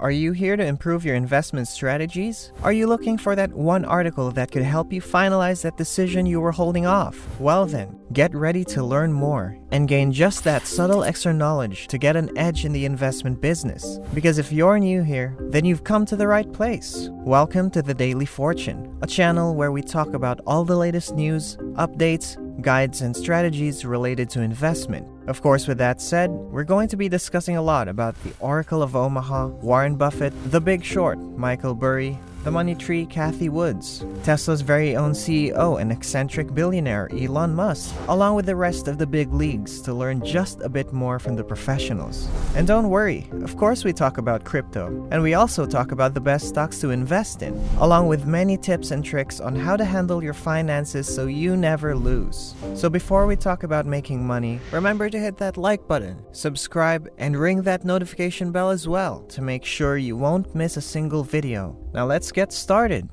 Are you here to improve your investment strategies? Are you looking for that one article that could help you finalize that decision you were holding off? Well then, get ready to learn more and gain just that subtle extra knowledge to get an edge in the investment business. Because if you're new here, then you've come to the right place. Welcome to the Daily Fortune, a channel where we talk about all the latest news, updates, guides, and strategies related to investment. Of course, with that said, we're going to be discussing a lot about the Oracle of Omaha, Warren Buffett, The Big Short, Michael Burry, the money tree Cathie Woods, Tesla's very own CEO and eccentric billionaire Elon Musk, along with the rest of the big leagues to learn just a bit more from the professionals. And don't worry, of course we talk about crypto, and we also talk about the best stocks to invest in, along with many tips and tricks on how to handle your finances so you never lose. So before we talk about making money, remember to hit that like button, subscribe, and ring that notification bell as well to make sure you won't miss a single video. Now let's get started.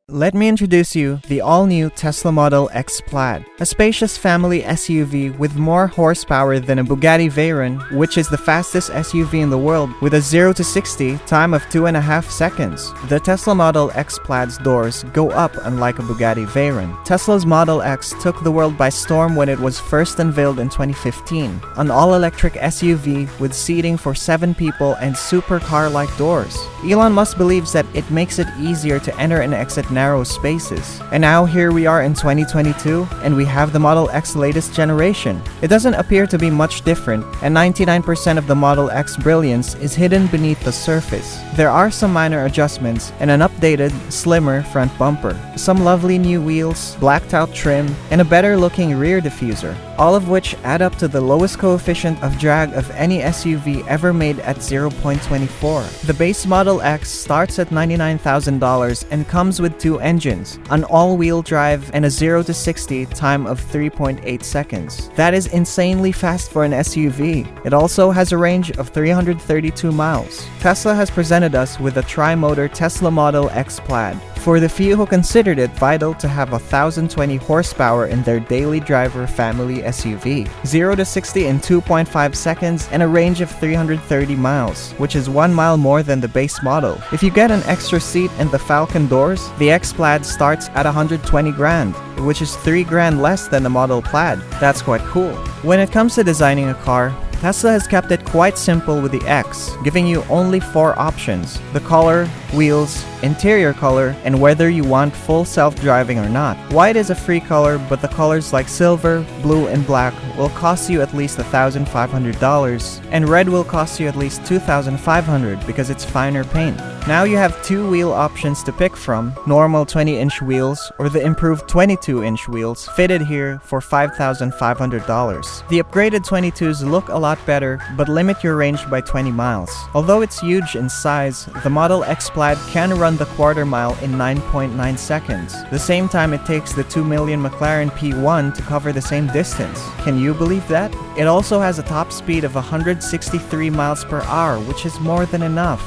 Let me introduce you the all-new Tesla Model X Plaid, a spacious family SUV with more horsepower than a Bugatti Veyron, which is the fastest SUV in the world with a 0 to 60 time of 2.5 seconds. The Tesla Model X Plaid's doors go up unlike a Bugatti Veyron. Tesla's Model X took the world by storm when it was first unveiled in 2015, an all-electric SUV with seating for 7 people and supercar-like doors. Elon Musk believes that it makes it easier to enter and exit narrow spaces. And now here we are in 2022, and we have the Model X latest generation. It doesn't appear to be much different, and 99% of the Model X brilliance is hidden beneath the surface. There are some minor adjustments and an updated, slimmer front bumper, some lovely new wheels, blacked out trim, and a better looking rear diffuser, all of which add up to the lowest coefficient of drag of any SUV ever made at 0.24. The base Model X starts at $99,000 and comes with 2 engines, an all-wheel drive, and a 0 to 60 time of 3.8 seconds. That is insanely fast for an SUV. It also has a range of 332 miles. Tesla has presented us with a tri-motor Tesla Model X Plaid, for the few who considered it vital to have 1,020 horsepower in their daily driver family SUV, 0 to 60 in 2.5 seconds, and a range of 330 miles, which is 1 mile more than the base model. If you get an extra seat and the Falcon doors, the X Plaid starts at 120 grand, which is 3 grand less than the Model Plaid. That's quite cool. When it comes to designing a car, Tesla has kept it quite simple with the X, giving you only 4 options: the color, wheels, interior color, and whether you want full self-driving or not. White is a free color, but the colors like silver, blue, and black will cost you at least $1,500, and red will cost you at least $2,500 because it's finer paint. Now you have 2 wheel options to pick from: normal 20-inch wheels or the improved 22-inch wheels fitted here for $5,500. The upgraded 22s look a lot better, but limit your range by 20 miles. Although it's huge in size, the Model X Plaid can run the quarter mile in 9.9 seconds, the same time it takes the $2 million McLaren P1 to cover the same distance. Can you believe that? It also has a top speed of 163 miles per hour, which is more than enough.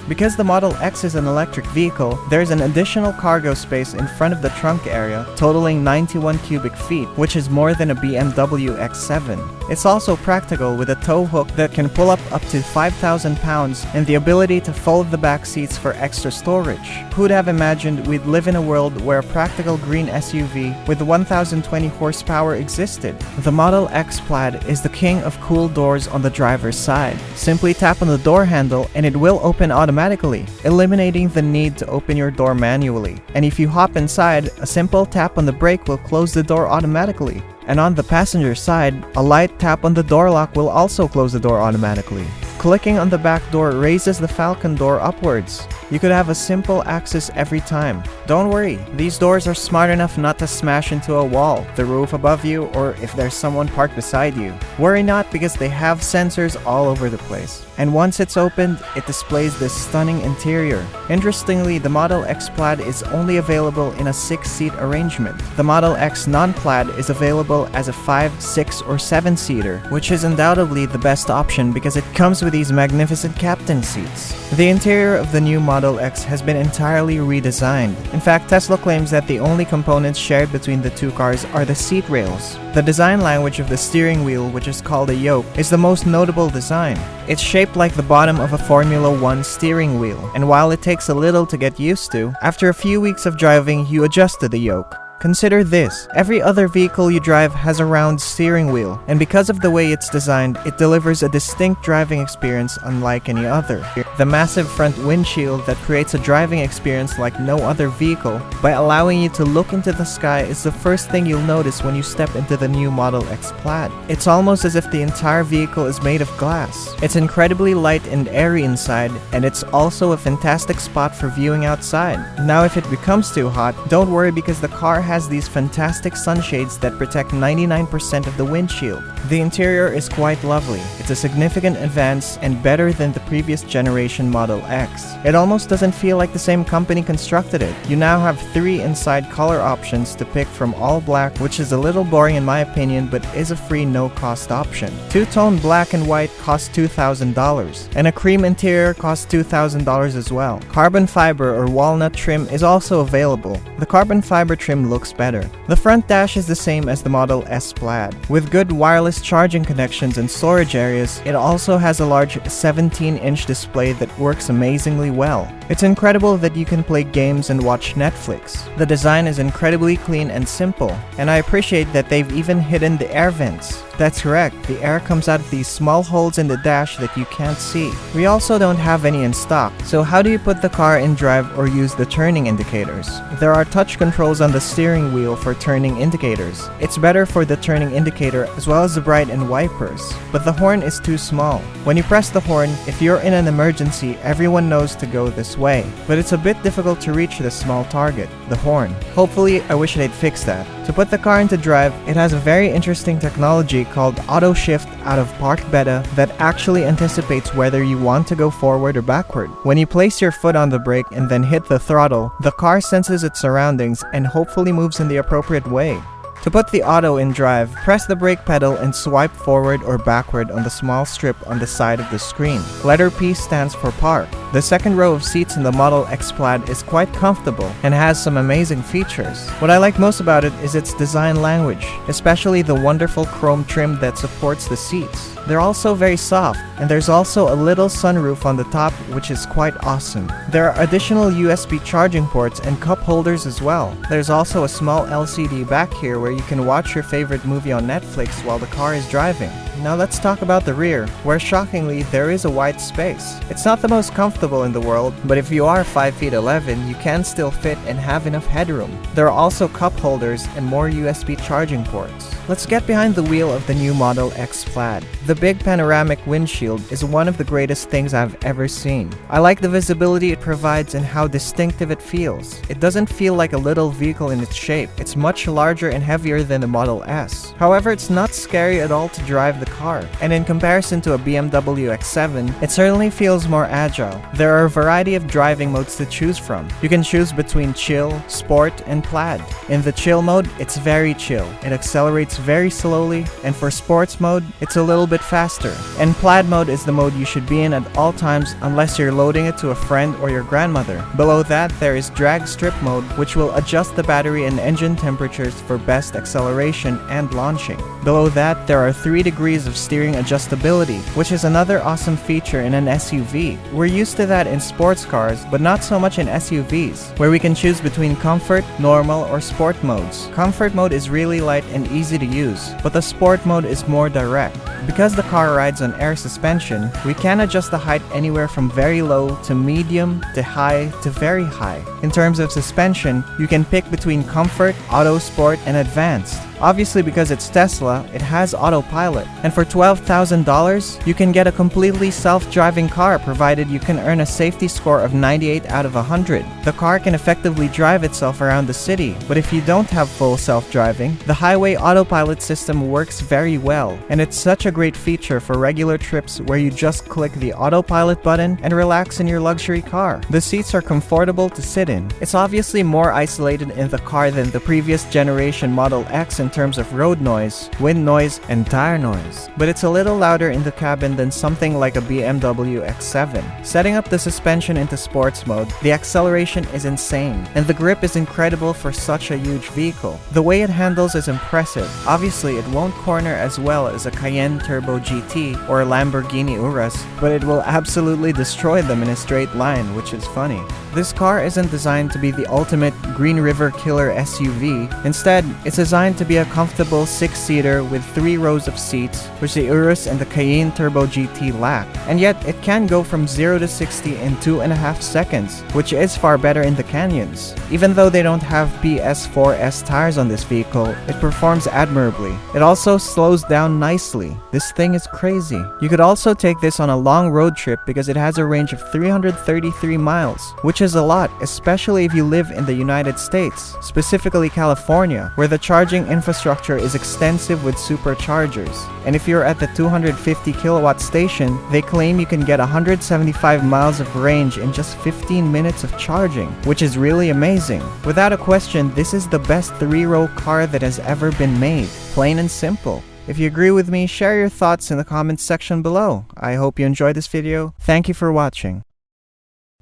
Because the Model X is an electric vehicle, there's an additional cargo space in front of the trunk area, totaling 91 cubic feet, which is more than a BMW X7. It's also practical with a tow hook that can pull up to 5,000 pounds and the ability to fold the back seats for extra storage. Who'd have imagined we'd live in a world where a practical green SUV with 1,020 horsepower existed? The Model X Plaid is the king of cool doors on the driver's side. Simply tap on the door handle and it will open automatically, eliminating the need to open your door manually. And if you hop inside, a simple tap on the brake will close the door automatically. And on the passenger side, a light tap on the door lock will also close the door automatically. Clicking on the back door raises the Falcon door upwards. You could have a simple access every time. Don't worry, these doors are smart enough not to smash into a wall, the roof above you, or if there's someone parked beside you. Worry not, because they have sensors all over the place. And once it's opened, it displays this stunning interior. Interestingly, the Model X Plaid is only available in a 6-seat arrangement. The Model X Non-Plaid is available as a 5, 6, or 7-seater, which is undoubtedly the best option because it comes with these magnificent captain seats. The interior of the new Model Model X has been entirely redesigned. In fact, Tesla claims that the only components shared between the two cars are the seat rails. The design language of the steering wheel, which is called a yoke, is the most notable design. It's shaped like the bottom of a Formula 1 steering wheel, and while it takes a little to get used to, after a few weeks of driving, you adjust to the yoke. Consider this, every other vehicle you drive has a round steering wheel, and because of the way it's designed, it delivers a distinct driving experience unlike any other. The massive front windshield that creates a driving experience like no other vehicle by allowing you to look into the sky is the first thing you'll notice when you step into the new Model X Plaid. It's almost as if the entire vehicle is made of glass. It's incredibly light and airy inside, and it's also a fantastic spot for viewing outside. Now if it becomes too hot, don't worry because the car has these fantastic sunshades that protect 99% of the windshield. The interior is quite lovely. It's a significant advance and better than the previous generation Model X. It almost doesn't feel like the same company constructed it. You now have 3 inside color options to pick from, all black, which is a little boring in my opinion but is a free no-cost option. Two-tone black and white costs $2,000, and a cream interior costs $2,000 as well. Carbon fiber or walnut trim is also available. The carbon fiber trim looks better. The front dash is the same as the Model S Plaid. With good wireless charging connections and storage areas, it also has a large 17-inch display that works amazingly well. It's incredible that you can play games and watch Netflix. The design is incredibly clean and simple, and I appreciate that they've even hidden the air vents. That's correct, the air comes out of these small holes in the dash that you can't see. We also don't have any in stock, so how do you put the car in drive or use the turning indicators? There are touch controls on the steering wheel for turning indicators. It's better for the turning indicator as well as the bright and wipers, but the horn is too small. When you press the horn, if you're in an emergency, everyone knows to go this way, but it's a bit difficult to reach this small target, the horn. Hopefully, I wish they'd fix that. To put the car into drive, it has a very interesting technology called Auto Shift out of Park Beta that actually anticipates whether you want to go forward or backward. When you place your foot on the brake and then hit the throttle, the car senses its surroundings and hopefully moves in the appropriate way. To put the auto in drive, press the brake pedal and swipe forward or backward on the small strip on the side of the screen. Letter P stands for park. The second row of seats in the Model X Plaid is quite comfortable and has some amazing features. What I like most about it is its design language, especially the wonderful chrome trim that supports the seats. They're also very soft, and there's also a little sunroof on the top, which is quite awesome. There are additional USB charging ports and cup holders as well. There's also a small LCD back here where you can watch your favorite movie on Netflix while the car is driving. Now let's talk about the rear, where shockingly there is a wide space. It's not the most comfortable in the world, but if you are 5 feet 11, you can still fit and have enough headroom. There are also cup holders and more USB charging ports. Let's get behind the wheel of the new Model X Plaid. The big panoramic windshield is one of the greatest things I've ever seen. I like the visibility it provides and how distinctive it feels. It doesn't feel like a little vehicle in its shape. It's much larger and heavier than the Model S. However, it's not scary at all to drive the car, and in comparison to a BMW X7, it certainly feels more agile. There are a variety of driving modes to choose from. You can choose between chill, sport, and plaid. In the chill mode, it's very chill. It accelerates very slowly, and for sports mode, it's a little bit faster. And plaid mode is the mode you should be in at all times unless you're loading it to a friend or your grandmother. Below that, there is drag strip mode, which will adjust the battery and engine temperatures for best acceleration and launching. Below that, there are 3 degrees of steering adjustability, which is another awesome feature in an SUV. We're used to that in sports cars, but not so much in SUVs, where we can choose between comfort, normal, or sport modes. Comfort mode is really light and easy to use, but the sport mode is more direct. Because the car rides on air suspension, we can adjust the height anywhere from very low to medium to high to very high. In terms of suspension, you can pick between comfort, auto sport, and advanced. Obviously, because it's Tesla, it has autopilot. And for $12,000, you can get a completely self-driving car provided you can earn a safety score of 98 out of 100. The car can effectively drive itself around the city, but if you don't have full self-driving, the highway autopilot system works very well, and it's such a great feature for regular trips where you just click the autopilot button and relax in your luxury car. The seats are comfortable to sit in. It's obviously more isolated in the car than the previous generation Model X and terms of road noise, wind noise, and tire noise, but it's a little louder in the cabin than something like a BMW X7. Setting up the suspension into sports mode, the acceleration is insane, and the grip is incredible for such a huge vehicle. The way it handles is impressive. Obviously, it won't corner as well as a Cayenne Turbo GT or a Lamborghini Urus, but it will absolutely destroy them in a straight line, which is funny. This car isn't designed to be the ultimate Green River killer SUV. Instead, it's designed to be a comfortable 6-seater with 3 rows of seats, which the Urus and the Cayenne Turbo GT lack. And yet, it can go from 0 to 60 in 2.5 seconds, which is far better in the canyons. Even though they don't have PS4S tires on this vehicle, it performs admirably. It also slows down nicely. This thing is crazy. You could also take this on a long road trip because it has a range of 333 miles, which is a lot, especially if you live in the United States, specifically California, where the charging infrastructure is extensive with superchargers. And if you're at the 250 kilowatt station, they claim you can get 175 miles of range in just 15 minutes of charging, which is really amazing. Without a question, this is the best 3-row car that has ever been made. Plain and simple. If you agree with me, share your thoughts in the comments section below. I hope you enjoyed this video. Thank you for watching.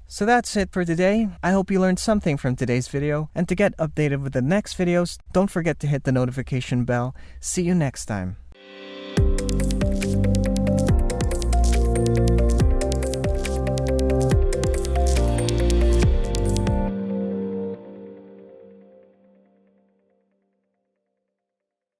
So that's it for today. I hope you learned something from today's video, and to get updated with the next videos, don't forget to hit the notification bell. See you next time.